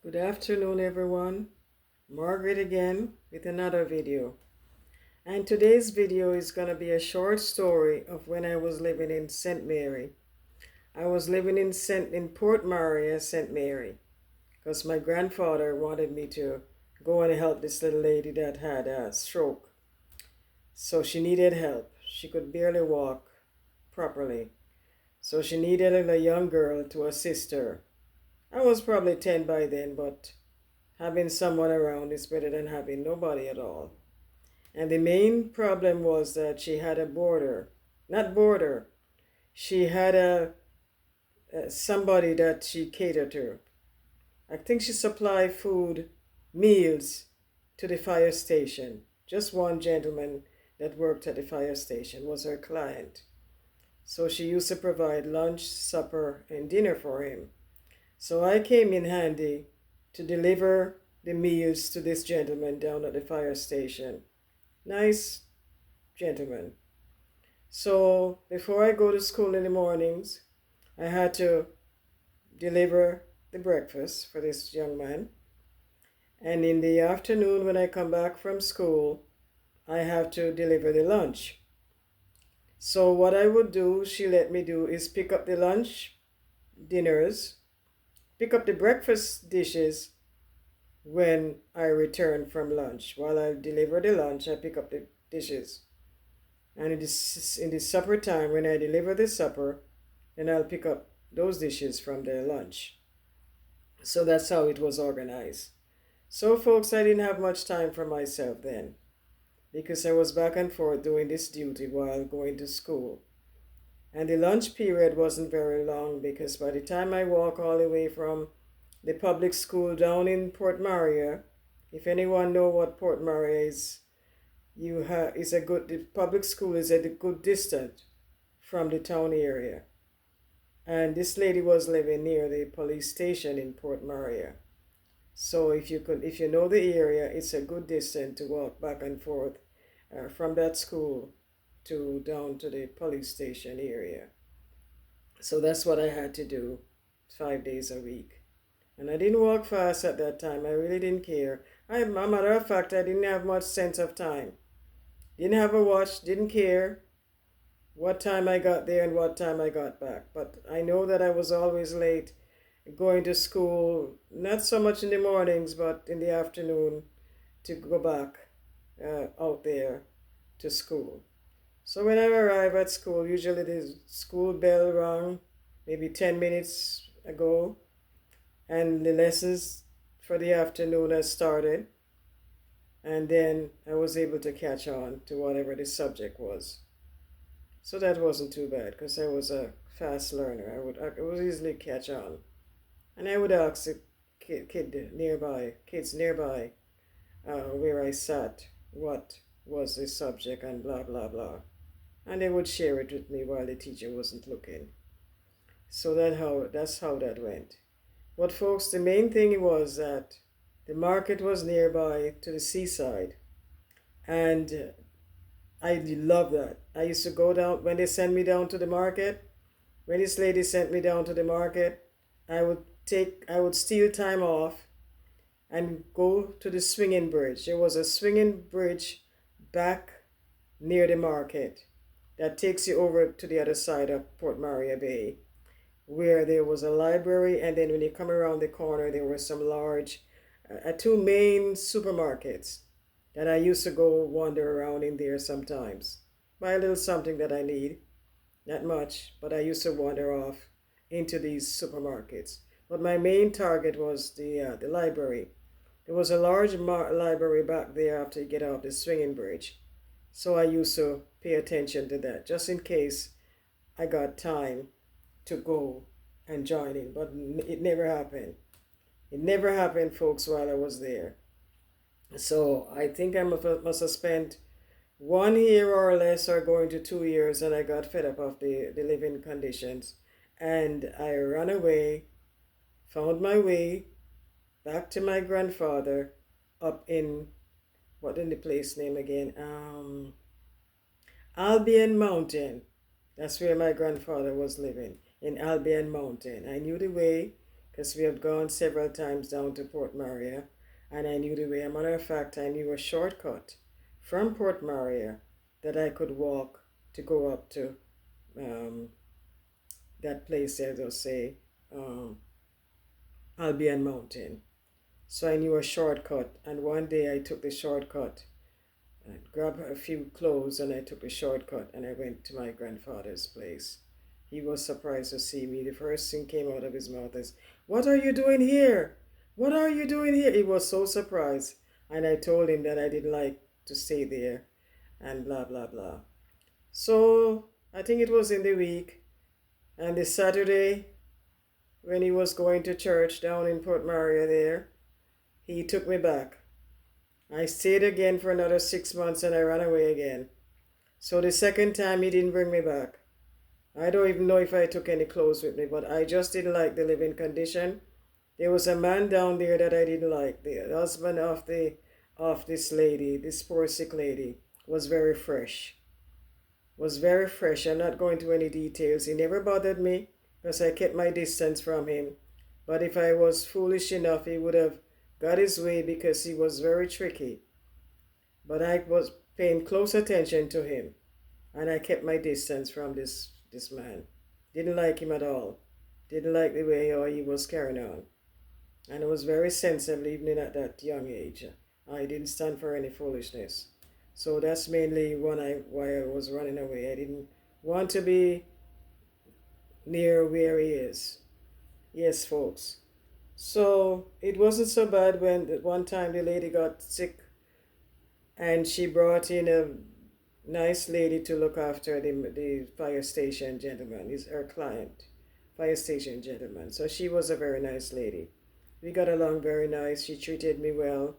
Good afternoon, everyone. Margaret again with another video. And today's video is going to be a short story of when I was living in St. Mary. I was living in Port Maria, St. Mary, because my grandfather wanted me to go and help this little lady that had a stroke. So she needed help. She could barely walk properly. So she needed a young girl to assist her. I was probably 10 by then, but having someone around is better than having nobody at all. And the main problem was that she had a boarder, not boarder. She had a somebody that she catered to. I think she supplied food, meals to the fire station. Just one gentleman that worked at the fire station was her client. So she used to provide lunch, supper, and dinner for him. So I came in handy to deliver the meals to this gentleman down at the fire station. Nice gentleman. So before I go to school in the mornings, I had to deliver the breakfast for this young man. And in the afternoon, when I come back from school, I have to deliver the lunch. So what I would do, she let me do, is pick up the lunch dinners, pick up the breakfast dishes when I return from lunch. While I deliver the lunch, I pick up the dishes. And in the supper time, when I deliver the supper, then I'll pick up those dishes from their lunch. So that's how it was organized. So, folks, I didn't have much time for myself then because I was back and forth doing this duty while going to school. And the lunch period wasn't very long because by the time I walk all the way from the public school down in Port Maria, if anyone know what Port Maria is, the public school is at a good distance from the town area. And this lady was living near the police station in Port Maria. So if you know the area, it's a good distance to walk back and forth from that school to down to the police station area. So that's what I had to do 5 days a week. And I didn't walk fast at that time. I really didn't care. A matter of fact, I didn't have much sense of time. Didn't have a watch, didn't care what time I got there and what time I got back. But I know that I was always late going to school, not so much in the mornings, but in the afternoon to go back out there to school. So when I arrive at school, usually the school bell rang maybe 10 minutes ago, and the lessons for the afternoon had started, and then I was able to catch on to whatever the subject was. So that wasn't too bad because I was a fast learner. I would easily catch on, and I would ask the kids nearby, where I sat, what was the subject, and blah blah blah, and they would share it with me while the teacher wasn't looking. So that's how that went. But folks, the main thing was that the market was nearby to the seaside, and I love that. I used to go down when they sent me down to the market. When this lady sent me down to the market, I would steal time off and go to the swinging bridge. There was a swinging bridge back near the market that takes you over to the other side of Port Maria Bay, where there was a library, and then when you come around the corner, there were some large, two main supermarkets that I used to go wander around in there sometimes. Buy a little something that I need, not much, but I used to wander off into these supermarkets. But my main target was the library. There was a large library back there after you get off the swinging bridge. So I used to pay attention to that just in case I got time to go and join in. But it never happened. It never happened, folks, while I was there. So I think I must have spent 1 year or less, or going to 2 years, and I got fed up of the living conditions. And I ran away, found my way back to my grandfather up in, what in the place name again? Albion Mountain. That's where my grandfather was living, in Albion Mountain. I knew the way because we have gone several times down to Port Maria, and I knew the way. As a matter of fact, I knew a shortcut from Port Maria that I could walk to go up to um, that place, as I say, um, Albion Mountain. So I knew a shortcut, and one day I took the shortcut. I grabbed a few clothes and I took the shortcut and I went to my grandfather's place. He was surprised to see me. The first thing came out of his mouth is, "What are you doing here? What are you doing here?" He was so surprised. And I told him that I didn't like to stay there and blah, blah, blah. So I think it was in the week, and the Saturday when he was going to church down in Port Maria there, he took me back. I stayed again for another 6 months and I ran away again. So the second time he didn't bring me back. I don't even know if I took any clothes with me, but I just didn't like the living condition. There was a man down there that I didn't like. The husband of this lady, this poor sick lady, was very fresh. Was very fresh. I'm not going into any details. He never bothered me because I kept my distance from him. But if I was foolish enough, he would have got his way because he was very tricky. But I was paying close attention to him, and I kept my distance from this man. Didn't like him at all. Didn't like the way how he was carrying on. And I was very sensible even at that young age. I didn't stand for any foolishness. So that's mainly why I was running away. I didn't want to be near where he is. Yes, folks. So it wasn't so bad when one time the lady got sick and she brought in a nice lady to look after the fire station gentleman, is her client, fire station gentleman. So she was a very nice lady. We got along very nice. She treated me well.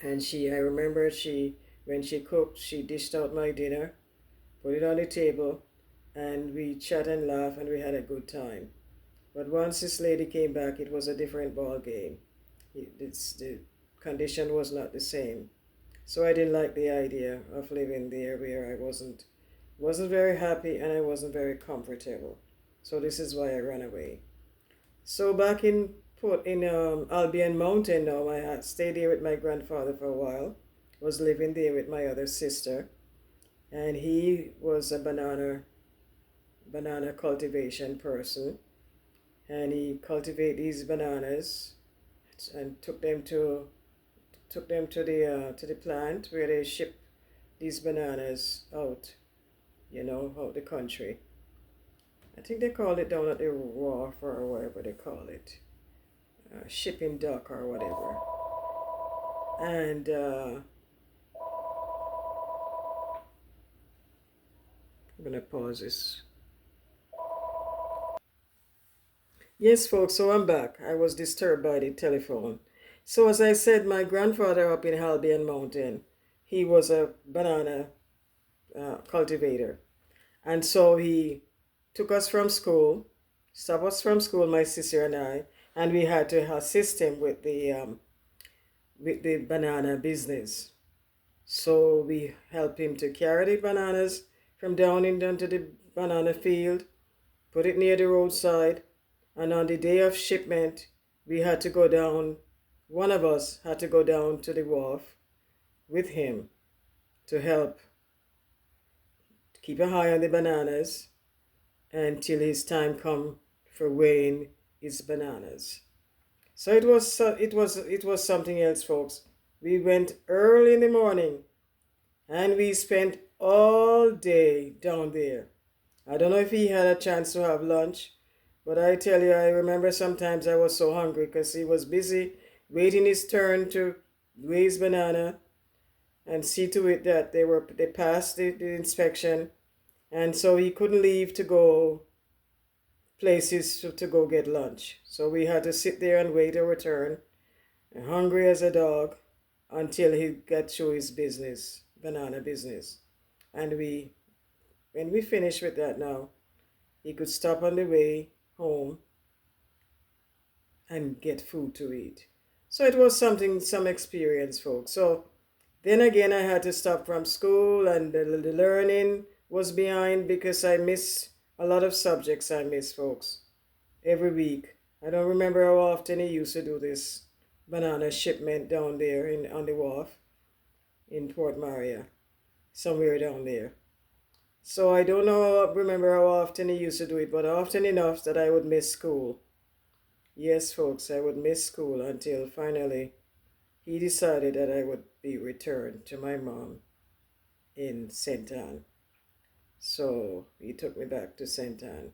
And I remember when she cooked, she dished out my dinner, put it on the table, and we chat and laugh and we had a good time. But once this lady came back, it was a different ball game. The condition was not the same. So I didn't like the idea of living there where I wasn't very happy and I wasn't very comfortable. So this is why I ran away. So back in Albion Mountain now, I had stayed there with my grandfather for a while. Was living there with my other sister, and he was a banana cultivation person, and he cultivated these bananas and took them to the plant where they ship these bananas out, out the country. I think they call it down at the wharf or wherever they call it, shipping dock or whatever. And I'm gonna pause this. Yes, folks, so I'm back. I was disturbed by the telephone. So as I said, my grandfather up in Albion Mountain, he was a banana cultivator. And so he took us from school, stopped us from school, my sister and I, and we had to assist him with the banana business. So we helped him to carry the bananas from down to the banana field, put it near the roadside, and on the day of shipment, we had to go down, one of us had to go down to the wharf with him to help keep an eye on the bananas until his time come for weighing his bananas. So it was something else, folks. We went early in the morning and we spent all day down there. I don't know if he had a chance to have lunch, but I tell you, I remember sometimes I was so hungry because he was busy waiting his turn to weigh his banana and see to it that they passed the inspection, and so he couldn't leave to go places to go get lunch. So we had to sit there and wait our turn, hungry as a dog, until he got through his business, banana business. And when we finished with that now, he could stop on the way home and get food to eat. So it was some experience, folks. So then again, I had to stop from school, and the learning was behind because I missed a lot of subjects. I miss, folks, every week. I don't remember how often he used to do this banana shipment down there on the wharf in Port Maria, somewhere down there. So I don't know, remember how often he used to do it, but often enough that I would miss school. Yes, folks, I would miss school until finally he decided that I would be returned to my mom in St. Anne. So he took me back to St. Anne.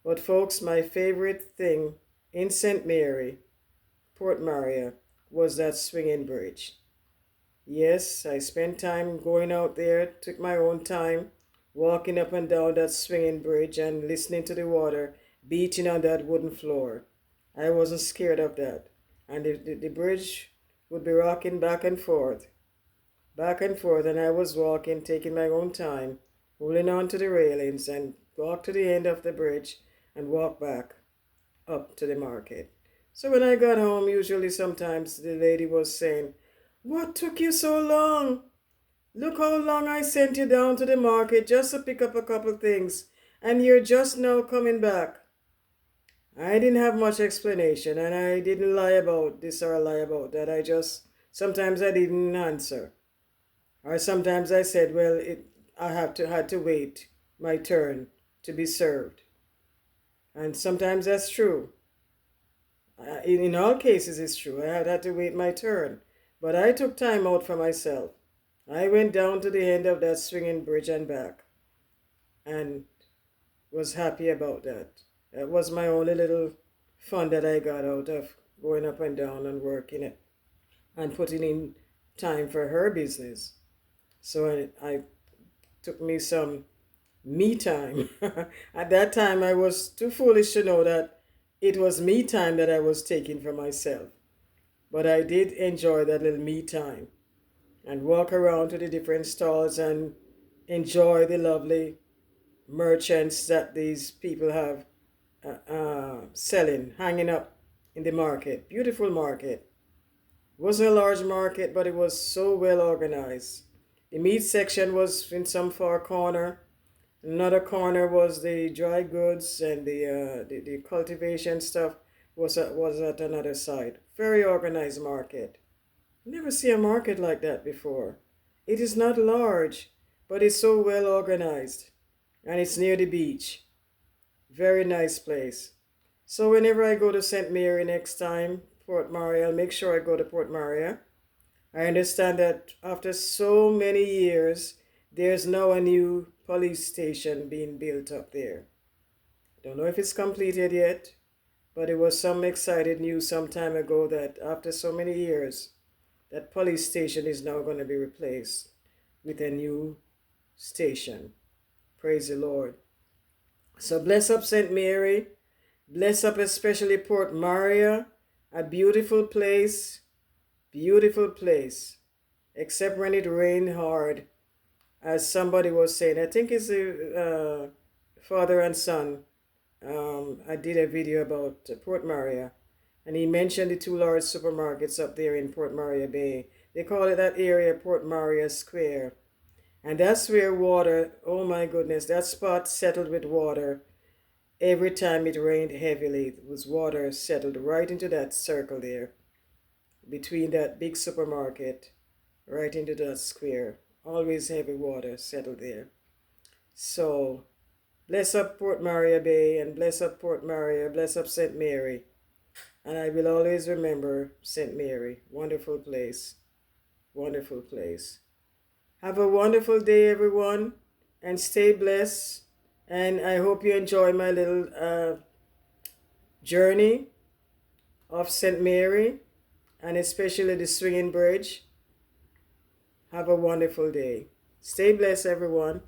But folks, my favorite thing in St. Mary, Port Maria, was that swinging bridge. Yes, I spent time going out there, took my own time, walking up and down that swinging bridge and listening to the water beating on that wooden floor. I wasn't scared of that. And the bridge would be rocking back and forth, and I was walking, taking my own time, holding on to the railings, and walk to the end of the bridge and walk back up to the market. So when I got home, usually sometimes the lady was saying, "What took you so long? Look how long I sent you down to the market just to pick up a couple things, and you're just now coming back." I didn't have much explanation, and I didn't lie about this or lie about that. Sometimes I didn't answer. Or sometimes I said, well, I had to wait my turn to be served. And sometimes that's true. In all cases, it's true. I had to wait my turn. But I took time out for myself. I went down to the end of that swinging bridge and back, and was happy about that. That was my only little fun that I got out of going up and down and working it and putting in time for her business. So I took me some me time. At that time, I was too foolish to know that it was me time that I was taking for myself. But I did enjoy that little me time and walk around to the different stalls and enjoy the lovely merchants that these people have selling, hanging up in the market. Beautiful market. It wasn't a large market, but it was so well organized. The meat section was in some far corner. Another corner was the dry goods, and the cultivation stuff was at another side. Very organized market. Never see a market like that before. It is not large, but it's so well organized, and it's near the beach. Very nice place. So whenever I go to St. Mary next time, Port Maria, I'll make sure I go to Port Maria. I understand that after so many years, there's now a new police station being built up there. Don't know if it's completed yet, but it was some excited news some time ago that after so many years, that police station is now going to be replaced with a new station. Praise the Lord. So bless up St. Mary. Bless up especially Port Maria, a beautiful place. Beautiful place. Except when it rained hard. As somebody was saying, I think it's the father and son. I did a video about Port Maria, and he mentioned the two large supermarkets up there in Port Maria Bay. They call it that area Port Maria Square. And that's where water, oh my goodness, that spot settled with water. Every time it rained heavily, it was water settled right into that circle there, between that big supermarket, right into that square. Always heavy water settled there. So, bless up Port Maria Bay, and bless up Port Maria, bless up St. Mary. And I will always remember St. Mary. Wonderful place. Wonderful place. Have a wonderful day, everyone, and stay blessed. And I hope you enjoy my little journey of St. Mary, and especially the swinging bridge. Have a wonderful day. Stay blessed, everyone.